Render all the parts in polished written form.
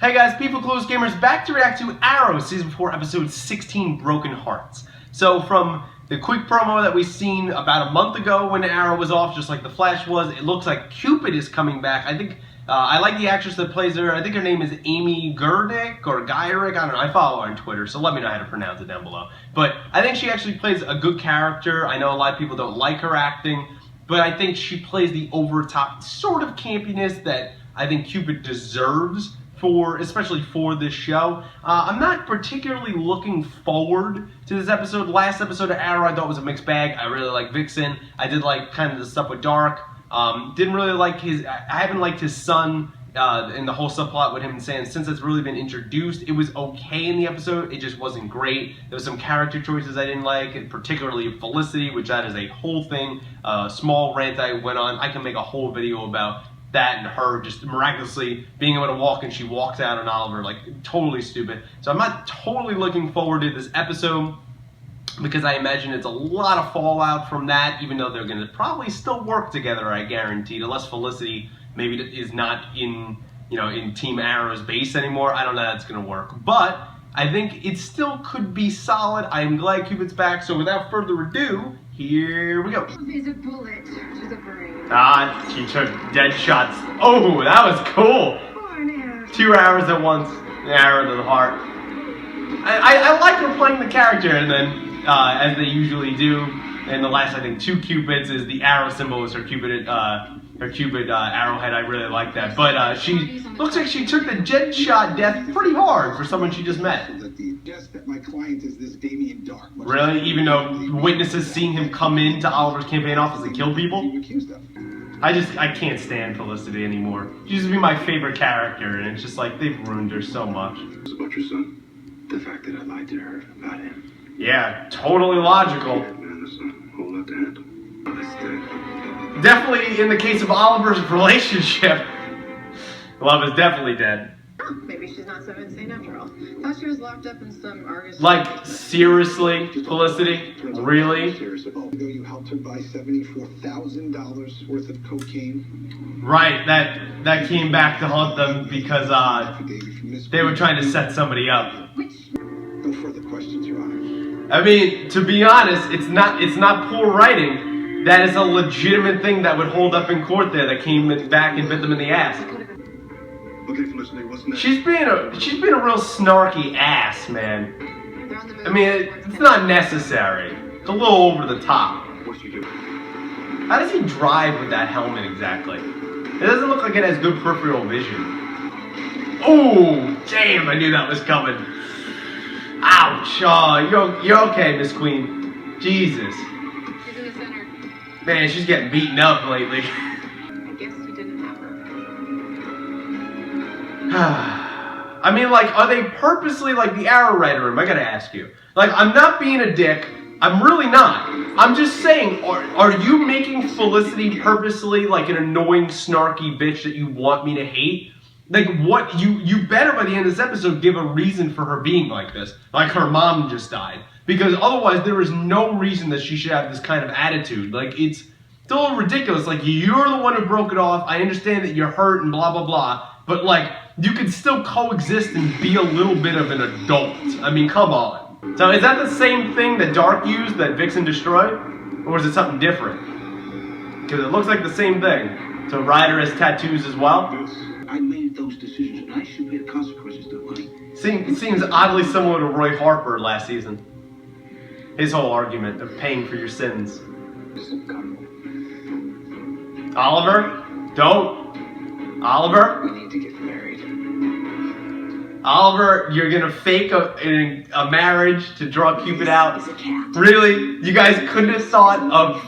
Hey guys, People Close Gamers back to react to Arrow Season 4 Episode 16, Broken Hearts. So from the quick promo that we've seen about a month ago when Arrow was off, just like the Flash was, it looks like Cupid is coming back. I think, I like the actress that plays her. I think her name is Amy Gurdick or Gyrick. I don't know. I follow her on Twitter, so let me know how to pronounce it down below. But I think she actually plays a good character. I know a lot of people don't like her acting, but I think she plays the over-top sort of campiness that I think Cupid deserves, especially for this show. I'm not particularly looking forward to this episode. Last episode of Arrow I thought was a mixed bag. I really like Vixen. I did like kind of the stuff with Dark. Didn't really like I haven't liked his son and the whole subplot with him and Sam since it's really been introduced. It was okay in the episode. It just wasn't great. There was some character choices I didn't like, particularly Felicity, which that is a whole thing. Small rant I went on. I can make a whole video about that and her just miraculously being able to walk, and she walks out on Oliver, like totally stupid. So I'm not totally looking forward to this episode because I imagine it's a lot of fallout from that, even though they're going to probably still work together, I guarantee, unless Felicity maybe is not in, in Team Arrow's base anymore. I don't know how it's going to work, but I think it still could be solid. I'm glad Cupid's back, so without further ado, here we go. There's a bullet to the brain. Ah, she took dead shots. Oh, that was cool. 2 arrows at once. An arrow to the heart. I like her playing the character, and then, as they usually do, in the last, I think, 2 Cupids is the arrow symbol is her Cupid arrowhead. I really like that. But she looks like she took the dead shot death pretty hard for someone she just met. My client is this Damien Dark. Really? Even though witnesses seen him come into Oliver's campaign office and kill people? I can't stand Felicity anymore. She used to be my favorite character, and it's just like, they've ruined her so much. It's about your son. The fact that I lied to her about him. Yeah, totally logical. Yeah, man, there's a whole lot to handle. That's dead. Definitely in the case of Oliver's relationship, love is definitely dead. Maybe she's not so insane after all. Thought she was locked up in some Argus. Like, seriously, Felicity? Really? You helped her buy $74,000 worth of cocaine. Right, that came back to haunt them because they were trying to set somebody up. No further questions, Your Honor. I mean, to be honest, it's not poor writing. That is a legitimate thing that would hold up in court there that came back and bit them in the ass. Okay, Felicity, what's next? She's been a real snarky ass, man. I mean, it's not necessary. It's a little over the top. What's you do? How does he drive with that helmet exactly? It doesn't look like it has good peripheral vision. Oh, damn! I knew that was coming. Ouch! Oh, you're okay, Miss Queen. Jesus. She's in the center. Man, she's getting beaten up lately. I guess you didn't have her. I mean, like, are they purposely, like, the Arrow writer room? I gotta ask you. Like, I'm not being a dick. I'm really not. I'm just saying, are you making Felicity purposely, like, an annoying, snarky bitch that you want me to hate? Like, what? You better, by the end of this episode, give a reason for her being like this. Like, her mom just died. Because otherwise, there is no reason that she should have this kind of attitude. Like, it's a little ridiculous. Like, you're the one who broke it off. I understand that you're hurt and blah, blah, blah. But, like, you can still coexist and be a little bit of an adult. I mean, come on. So is that the same thing that Dark used that Vixen destroyed? Or is it something different? Because it looks like the same thing. So Ryder has tattoos as well? I made those decisions, and I should pay the consequences to money. It seems oddly similar to Roy Harper last season. His whole argument of paying for your sins. Oliver? Don't. Oliver? We need to get married. Oliver, you're gonna fake a marriage to draw Cupid out? Really? You guys couldn't have thought of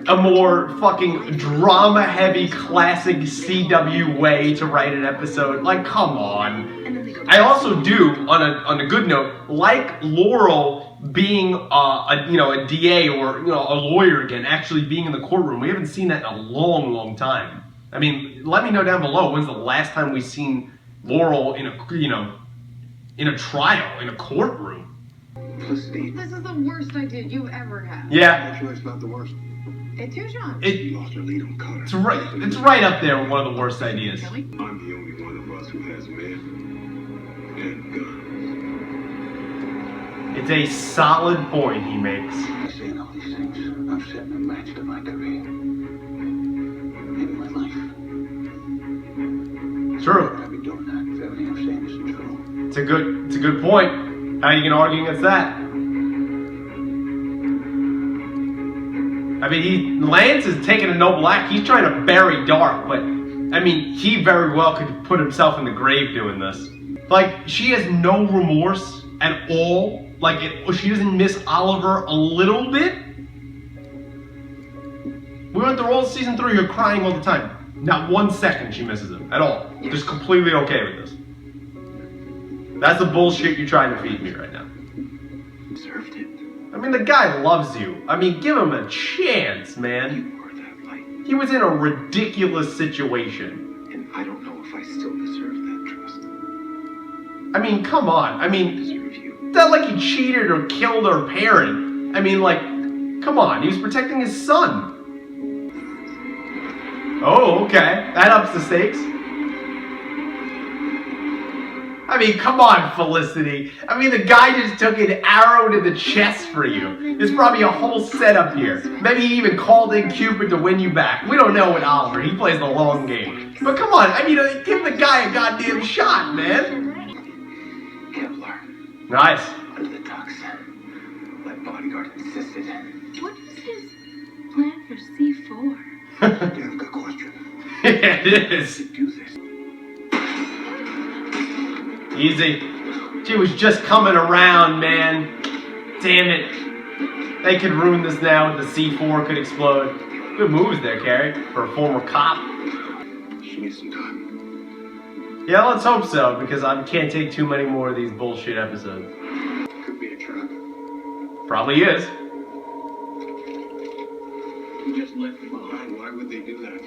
a more fucking drama-heavy, classic CW way to write an episode? Like, come on. I also do, on a good note, like Laurel being a DA or a lawyer again, actually being in the courtroom. We haven't seen that in a long, long time. I mean, let me know down below, when's the last time we've seen Laurel in a trial, in a courtroom? Felicity. This is the worst idea you've ever had. Yeah. I'm sure it's not the worst. It's you, John. You lost her lead on Cutter. It's right up there with one of the worst ideas. Kelly? I'm the only one of us who has men. and guns. It's a solid point he makes. Saying all these things, I'm setting a match to my career. Maybe my life. True. I'd be doing that if everything I'm saying isn't true. It's a good point. How are you gonna argue against that? I mean, Lance is taking a noble act. He's trying to bury Dark, but I mean, he very well could put himself in the grave doing this. Like, she has no remorse at all. Like, she doesn't miss Oliver a little bit. We went through all season 3, her crying all the time. Not 1 second she misses him at all. Just completely okay with this. That's the bullshit you're trying to feed me right now. Deserved it. I mean, the guy loves you. I mean, give him a chance, man. You were that light. He was in a ridiculous situation. And I don't know if I still deserve that trust. I mean, come on. I mean, Deserve you. it's not like he cheated or killed her parent. I mean, like, come on. He was protecting his son. Oh, okay. That ups the stakes. I mean, come on, Felicity. I mean, the guy just took an arrow to the chest for you. There's probably a whole setup here. Maybe he even called in Cupid to win you back. We don't know with Oliver. He plays the long game. But come on. I mean, give the guy a goddamn shot, man. Kevlar. Nice. Under the tux. My bodyguard insisted. What was his plan for C4? Damn good question. Yeah, it is. Do this. Easy. She was just coming around, man. Damn it. They could ruin this now with the C4 could explode. Good moves there, Carrie, for a former cop. She needs some time. Yeah, let's hope so, because I can't take too many more of these bullshit episodes. Could be a trap. Probably is. You just left me behind. Why would they do that?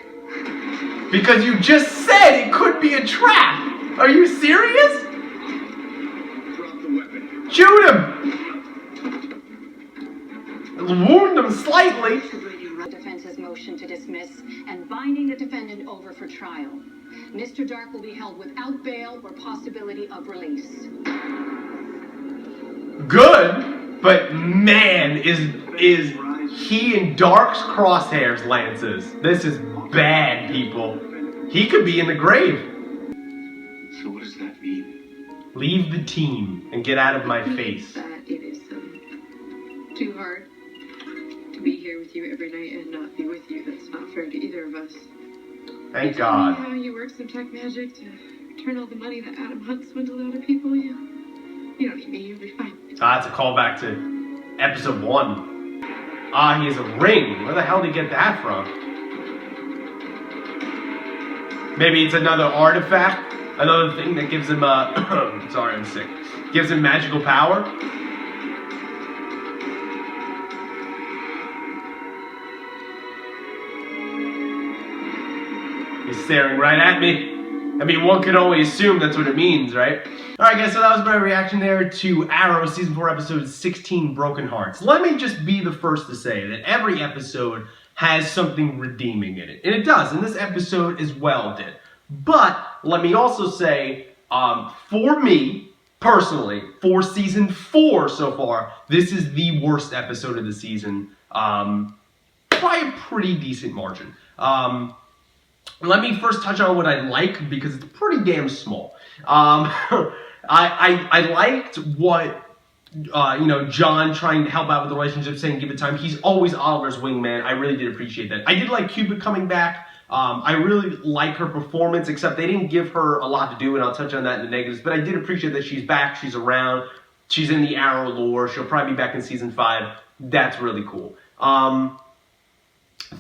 Because you just said it could be a trap. Are you serious? Drop the weapon. Shoot him! Wound him slightly. Defense's motion to dismiss and binding the defendant over for trial. Mr. Dark will be held without bail or possibility of release. Good, but man, is he in Dark's crosshairs, Lance's. This is bad, people. He could be in the grave. So what does that mean? Leave the team and get out of my face. That it is too hard to be here with you every night and not be with you. That's not fair to either of us. Thank You told me God. how you worked some tech magic to turn all the money that Adam Hunt swindled out of people. You don't need me. You'll be fine. That's a callback to episode 1. He has a ring. Where the hell did he get that from? Maybe it's another artifact, another thing that gives him sorry, I'm sick. Gives him magical power. He's staring right at me. I mean, one could only assume that's what it means, right? Alright guys, so that was my reaction there to Arrow Season 4 Episode 16, Broken Hearts. Let me just be the first to say that every episode has something redeeming in it. And it does, and this episode as well did. But, let me also say, for me, personally, for Season 4 so far, this is the worst episode of the season, by a pretty decent margin. Let me first touch on what I like, because it's pretty damn small. I liked what, John trying to help out with the relationship, saying give it time. He's always Oliver's wingman. I really did appreciate that. I did like Cupid coming back. I really like her performance, except they didn't give her a lot to do, and I'll touch on that in the negatives. But I did appreciate that she's back, she's around, she's in the Arrow lore. She'll probably be back in Season 5. That's really cool.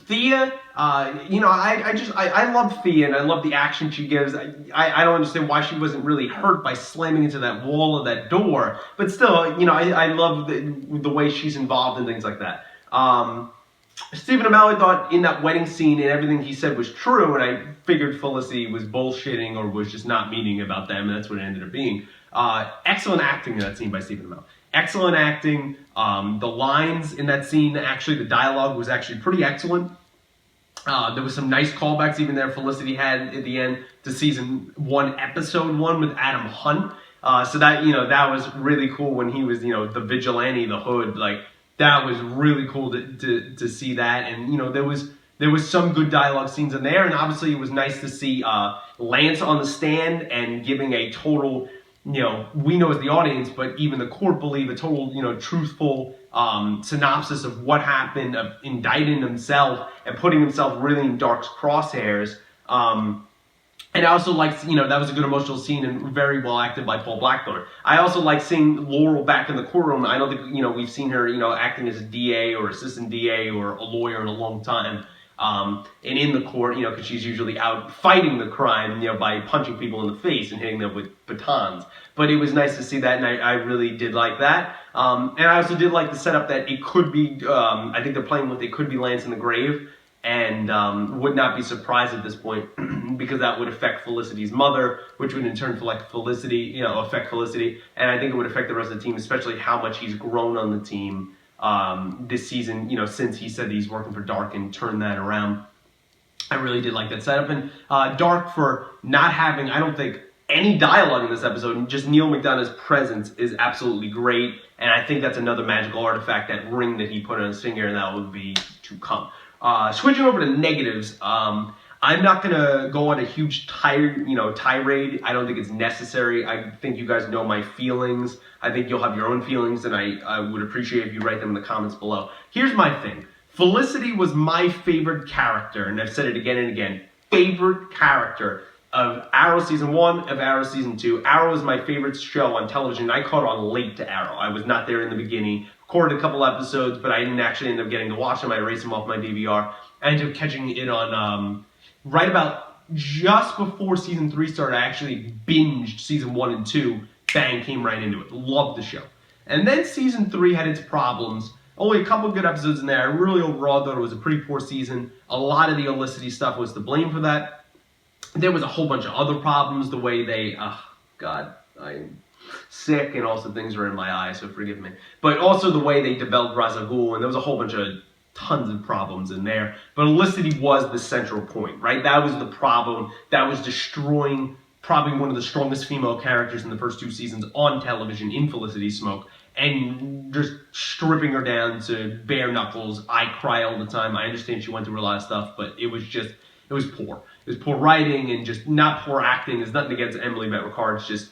Thea, I love Thea, and I love the action she gives. I don't understand why she wasn't really hurt by slamming into that wall of that door, but still, I love the way she's involved in things like that. Stephen Amell, I thought in that wedding scene and everything he said was true, and I figured Felicity was bullshitting or was just not meaning about them, and that's what it ended up being. Excellent acting in that scene by Stephen Amell. Excellent acting. The lines in that scene, actually, the dialogue was actually pretty excellent. There was some nice callbacks even there Felicity had at the end to Season 1, Episode 1 with Adam Hunt. So that, that was really cool when he was, the vigilante, the hood. Like, that was really cool to see that. And, there was some good dialogue scenes in there. And obviously it was nice to see Lance on the stand and giving a total, we know as the audience, but even the court believe a total, truthful synopsis of what happened, of indicting himself and putting himself really in Dark's crosshairs. And I also liked, that was a good emotional scene and very well acted by Paul Blackthorne. I also like seeing Laurel back in the courtroom. I don't think, we've seen her, acting as a DA or assistant DA or a lawyer in a long time. And in the court, because she's usually out fighting the crime, by punching people in the face and hitting them with batons. But it was nice to see that, and I really did like that. And I also did like the setup that it could be, I think they're playing with, it could be Lance in the grave, and would not be surprised at this point, because that would affect Felicity's mother, which would in turn affect Felicity, and I think it would affect the rest of the team, especially how much he's grown on the team this season, since he said he's working for Dark and turned that around. I really did like that setup. And Dark, for not having, I don't think, any dialogue in this episode, and just Neil McDonough's presence is absolutely great. And I think that's another magical artifact, that ring that he put on his finger, and that would be to come. Switching over to negatives, I'm not going to go on a huge tirade. I don't think it's necessary. I think you guys know my feelings. I think you'll have your own feelings, and I would appreciate if you write them in the comments below. Here's my thing. Felicity was my favorite character, and I've said it again and again. Favorite character of Arrow Season 1, of Arrow Season 2. Arrow is my favorite show on television. I caught on late to Arrow. I was not there in the beginning. Recorded a couple episodes, but I didn't actually end up getting to watch them. I erased them off my DVR. I ended up catching it on right about just before Season 3 started. I actually binged Season 1 and 2. Bang, came right into it. Loved the show. And then Season 3 had its problems. Only a couple good episodes in there. I really overall thought it was a pretty poor season. A lot of the Olicity stuff was to blame for that. There was a whole bunch of other problems. The way they, God, I'm sick, and also things are in my eyes, so forgive me. But also the way they developed Ra's al Ghul, and there was a whole bunch of tons of problems in there. But Olicity was the central point, right? That was the problem. That was destroying probably one of the strongest female characters in the first 2 seasons on television in Felicity Smoke, and just stripping her down to bare knuckles. I cry all the time. I understand she went through a lot of stuff, but it was poor. It was poor writing and just not poor acting. There's nothing against Emily Bett Ricard.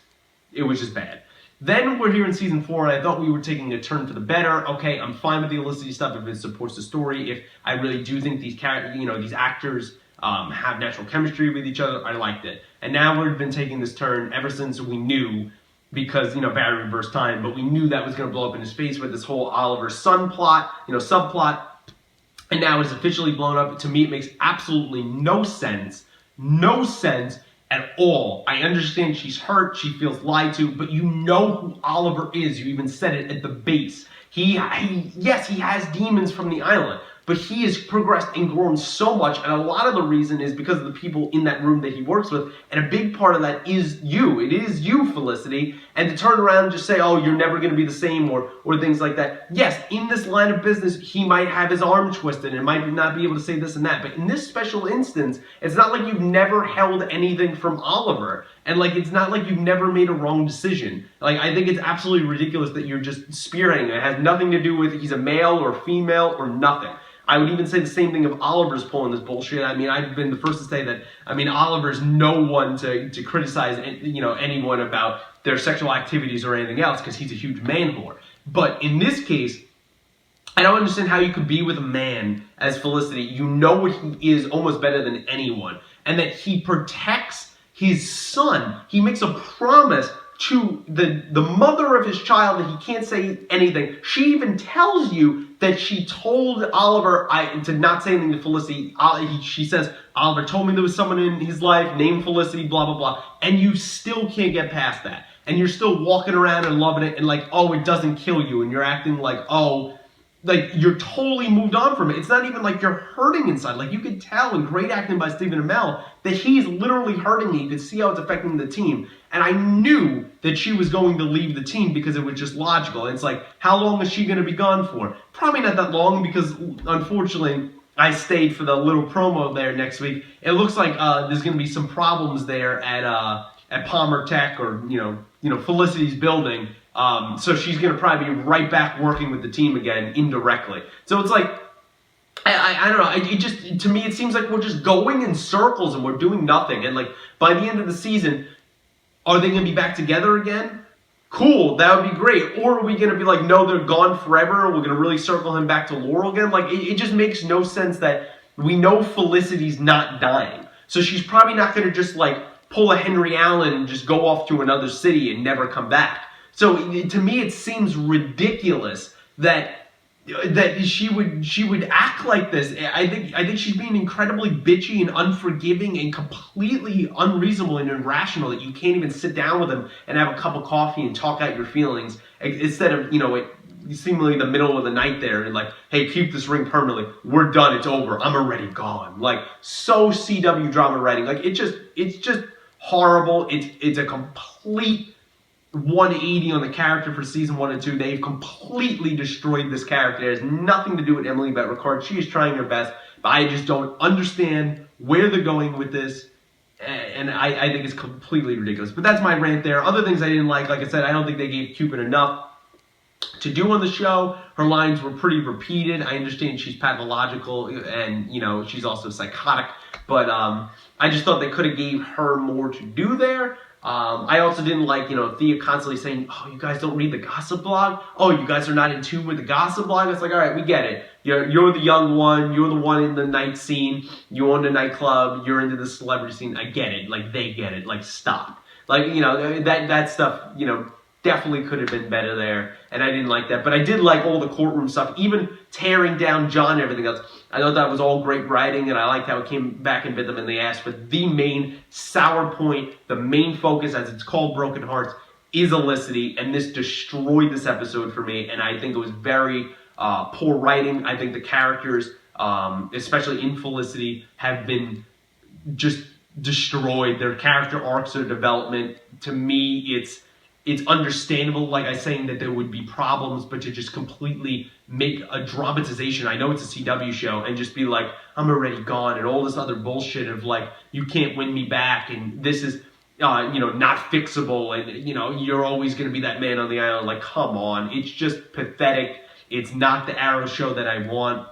It was just bad. Then we're here in Season 4, and I thought we were taking a turn for the better. Okay, I'm fine with the Olicity stuff if it supports the story. If I really do think these these actors have natural chemistry with each other, I liked it. And now we've been taking this turn ever since we knew, because, Barry reversed time, but we knew that was going to blow up in his face with this whole Oliver's son plot, subplot. And now it's officially blown up. To me, it makes absolutely no sense. No sense at all. I understand she's hurt, she feels lied to, but you know who Oliver is. You even said it at the base. Yes, he has demons from the island, but he has progressed and grown so much, and a lot of the reason is because of the people in that room that he works with, and a big part of that is you. It is you, Felicity, and to turn around and just say, oh, you're never going to be the same, or things like that. Yes, in this line of business, he might have his arm twisted and might not be able to say this and that, but in this special instance, it's not like you've never held anything from Oliver, and it's not like you've never made a wrong decision. I think it's absolutely ridiculous that you're just spearheading it. It has nothing to do with he's a male or female or nothing. I would even say the same thing if Oliver's pulling this bullshit. I mean, I've been the first to say that, Oliver's no one to criticize, anyone about their sexual activities or anything else, because he's a huge man whore. But in this case, I don't understand how you could be with a man as Felicity. You know what he is almost better than anyone. And that he protects his son. He makes a promise to the mother of his child that he can't say anything. She even tells you that she told Oliver to not say anything to Felicity. She says, Oliver told me there was someone in his life named Felicity, blah, blah, blah. And you still can't get past that. And you're still walking around and loving it and oh, it doesn't kill you. And you're acting you're totally moved on from it. It's not even like you're hurting inside. You could tell in great acting by Stephen Amell that he's literally hurting me. You could see how it's affecting the team. And I knew that she was going to leave the team because it was just logical. It's how long is she going to be gone for? Probably not that long, because unfortunately I stayed for the little promo there next week. It looks like there's going to be some problems there at at Palmer Tech or Felicity's building. So she's going to probably be right back working with the team again indirectly. So it's like, I don't know. It just, to me, it seems like we're just going in circles and we're doing nothing. And like by the end of the season, are they going to be back together again? Cool, that would be great. Or are we going to be like, no, they're gone forever. We're going to really circle him back to Laurel again. Like it just makes no sense that we know Felicity's not dying. So she's probably not going to just like pull a Henry Allen and just go off to another city and never come back. So to me, it seems ridiculous that she would act like this. I think she's being incredibly bitchy and unforgiving and completely unreasonable and irrational that you can't even sit down with him and have a cup of coffee and talk out your feelings instead of seemingly the middle of the night there and like, hey, keep this ring permanently. We're done. It's over. I'm already gone. Like so CW drama writing. Like it's just horrible. It's a complete 180 on the character for season 1 and 2. They've completely destroyed this character. It has nothing to do with Emily Bett Ricard. She is trying her best, but I just don't understand where they're going with this, and I think it's completely ridiculous. But that's my rant there. Other things I didn't like I said, I don't think they gave Cupid enough to do on the show. Her lines were pretty repeated. I understand she's pathological and she's also psychotic, but I just thought they could have gave her more to do there. I also didn't like, Thea constantly saying, oh, you guys don't read the gossip blog? Oh, you guys are not in tune with the gossip blog? It's like, all right, we get it. You're the young one. You're the one in the night scene. You own the nightclub. You're into the celebrity scene. I get it. Like, they get it. Like, stop. Like, that stuff, definitely could have been better there. And I didn't like that. But I did like all the courtroom stuff, even tearing down John and everything else. I thought that was all great writing, and I liked how it came back and bit them in the ass. But the main sour point, the main focus, as it's called Broken Hearts, is Olicity. And this destroyed this episode for me. And I think it was very poor writing. I think the characters, especially in Felicity, have been just destroyed. Their character arcs, their development, to me, it's understandable, like I was saying, that there would be problems, but to just completely make a dramatization, I know it's a CW show, and just be like, I'm already gone, and all this other bullshit of like, you can't win me back, and this is, not fixable, and, you're always going to be that man on the island. Like, come on. It's just pathetic. It's not the Arrow show that I want.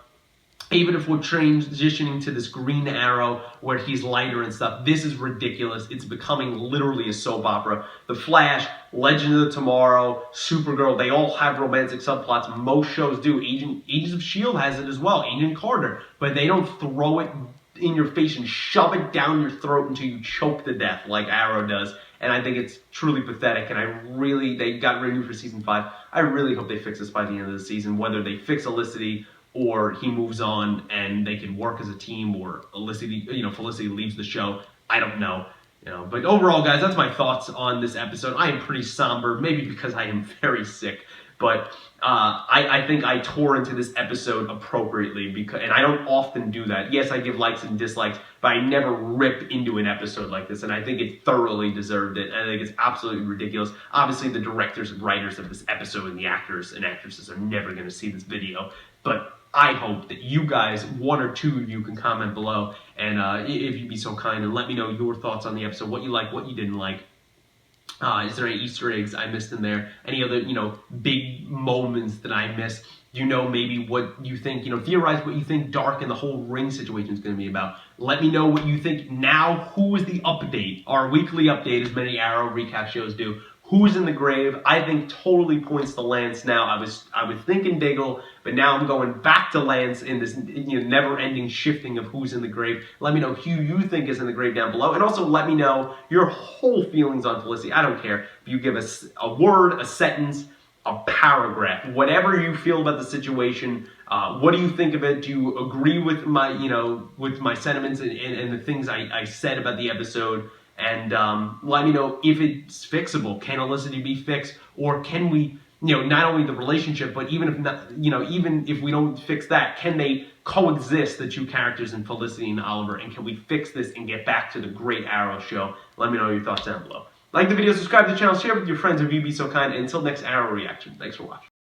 Even if we're transitioning to this Green Arrow where he's lighter and stuff, this is ridiculous. It's becoming literally a soap opera. The Flash, Legend of the Tomorrow, Supergirl, they all have romantic subplots. Most shows do. Agents of S.H.I.E.L.D. has it as well, Agent Carter. But they don't throw it in your face and shove it down your throat until you choke to death like Arrow does. And I think it's truly pathetic, and they got renewed for season 5. I really hope they fix this by the end of the season, whether they fix Olicity or he moves on and they can work as a team, or Felicity leaves the show. I don't know. But overall, guys, that's my thoughts on this episode. I am pretty somber, maybe because I am very sick. But I think I tore into this episode appropriately, and I don't often do that. Yes, I give likes and dislikes, but I never rip into an episode like this, and I think it thoroughly deserved it. And I think it's absolutely ridiculous. Obviously, the directors and writers of this episode and the actors and actresses are never going to see this video, but I hope that you guys, one or two of you, can comment below, and if you'd be so kind, and let me know your thoughts on the episode, what you like, what you didn't like. Is there any Easter eggs I missed in there? Any other, big moments that I missed? Maybe what you think, theorize what you think Dark and the whole ring situation is going to be about. Let me know what you think now. Who is the update? Our weekly update, as many Arrow recap shows do. Who's in the grave? I think totally points to Lance now. I was thinking Diggle, but now I'm going back to Lance in this never-ending shifting of who's in the grave. Let me know who you think is in the grave down below, and also let me know your whole feelings on Felicity. I don't care if you give us a word, a sentence, a paragraph, whatever you feel about the situation. What do you think of it? Do you agree with my sentiments and the things I said about the episode? And let me know if it's fixable. Can Olicity be fixed, or can we, not only the relationship, but even if not, even if we don't fix that, can they coexist, the two characters in Felicity and Oliver, and can we fix this and get back to the great Arrow show? Let me know your thoughts down below. Like the video, subscribe to the channel, share it with your friends if you'd be so kind. And until next Arrow reaction, thanks for watching.